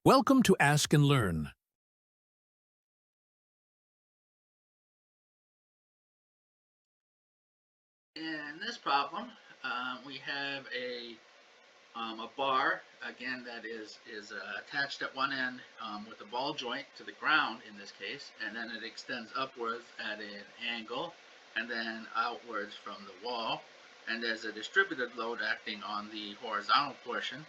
Welcome to Ask and Learn. In this problem, we have a bar again that is attached at one end with a ball joint to the ground in this case, and then it extends upwards at an angle and then outwards from the wall. And there's a distributed load acting on the horizontal portion.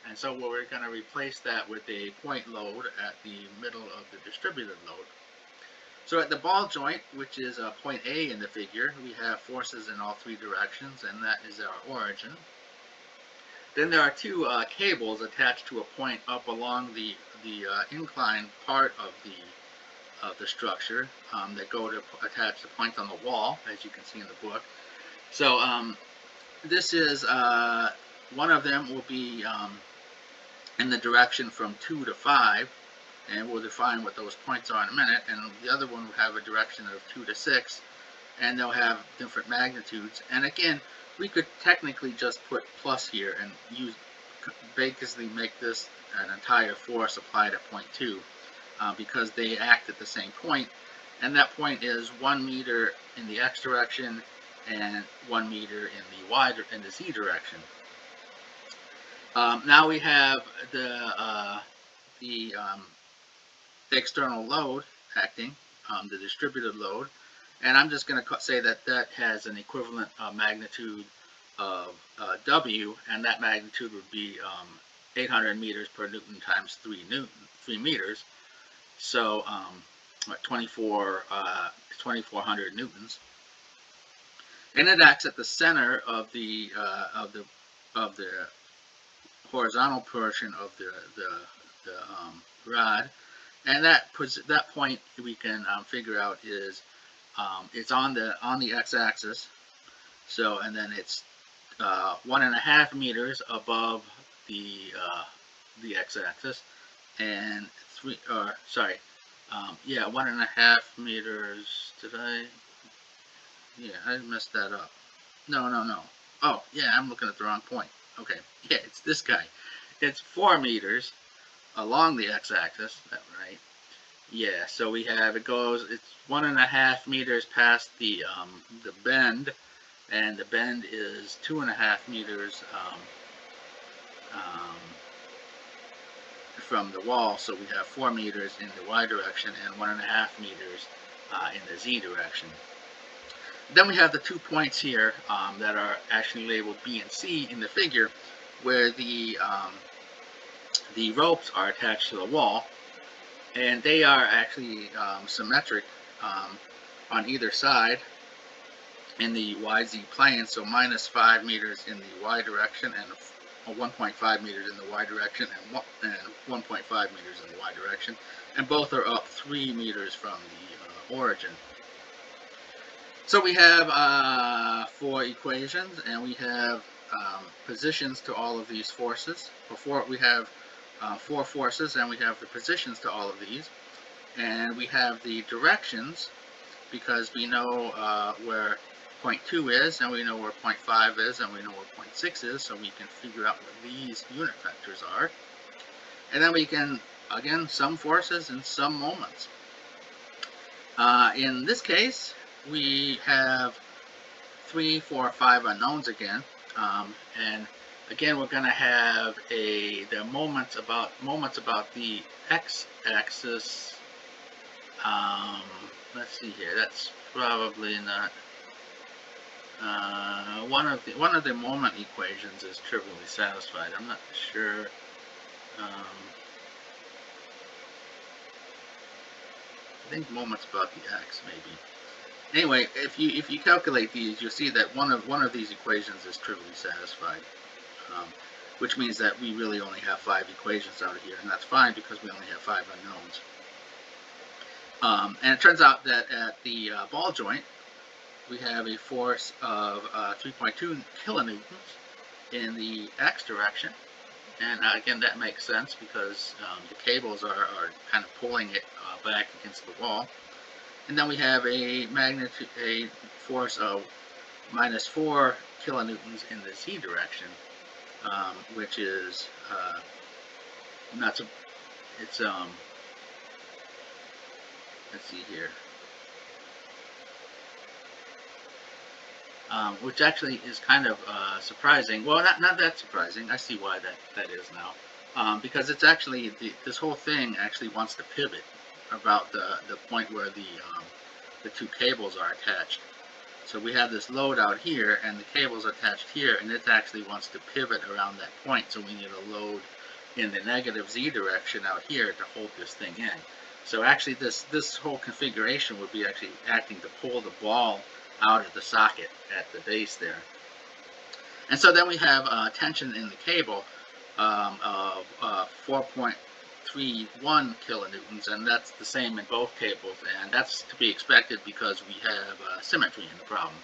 And so we're going to replace that with a point load at the middle of the distributed load. So at the ball joint, which is point A in the figure, we have forces in all three directions, and that is our origin. Then there are two cables attached to a point up along the inclined part of the structure that go to attach the points on the wall, as you can see in the book. So this is one of them will be in the direction from 2 to 5. And we'll define what those points are in a minute. And the other one will have a direction of 2 to 6, and they'll have different magnitudes. And again, we could technically just put plus here and basically make this an entire force applied at point 2 because they act at the same point. And that point is 1 meter in the x direction and 1 meter in the z direction. Now we have the external load acting, the distributed load, and I'm just going to say that that has an equivalent magnitude of W, and that magnitude would be 800 meters per newton times 3 meters, so 2400 newtons, and it acts at the center of the horizontal portion of the rod. And that point we can figure out is it's on the x-axis. So and then it's 1.5 meters above the x-axis, and 1.5 meters. I messed that up. No. Oh yeah, I'm looking at the wrong point. Okay, yeah, it's this guy. It's 4 meters along the x-axis, that right? Yeah, so we have it's 1.5 meters past the bend, and the bend is 2.5 meters from the wall. So we have 4 meters in the y direction and 1.5 meters in the z direction. Then we have the 2 points here that are actually labeled B and C in the figure, where the ropes are attached to the wall, and they are actually symmetric on either side in the YZ plane, so minus 5 meters in the y direction and 1.5 meters in the y direction and 1.5 meters in the y direction, and both are up 3 meters from the origin. So we have 4 equations, and we have positions to all of these forces. We have 4 forces, and we have the positions to all of these, and we have the directions because we know where point 2 is, and we know where point 5 is, and we know where point 6 is, so we can figure out what these unit vectors are. And then we can, again, sum forces and sum moments. In this case, we have 3, 4, 5 unknowns again, and again we're going to have the moments about the x-axis. Let's see here. That's probably not one of the moment equations is trivially satisfied. I'm not sure. I think moments about the x maybe. Anyway, if you calculate these, you'll see that one of these equations is trivially satisfied, which means that we really only have 5 equations out here, and that's fine because we only have 5 unknowns. And it turns out that at the ball joint, we have a force of 3.2 kilonewtons in the x direction, and again that makes sense because the cables are kind of pulling it back against the wall. And then we have a force of minus 4 kilonewtons in the z direction, which is not so it's let's see here, which actually is kind of surprising. Well, not that surprising. I see why that is now, because it's actually this whole thing actually wants to pivot about the point where the two cables are attached. So we have this load out here, and the cable's attached here, and it actually wants to pivot around that point. So we need a load in the negative z direction out here to hold this thing in. So actually, this whole configuration would be actually acting to pull the ball out of the socket at the base there. And so then we have tension in the cable of 4.31 kilonewtons, and that's the same in both cables, and that's to be expected because we have symmetry in the problem.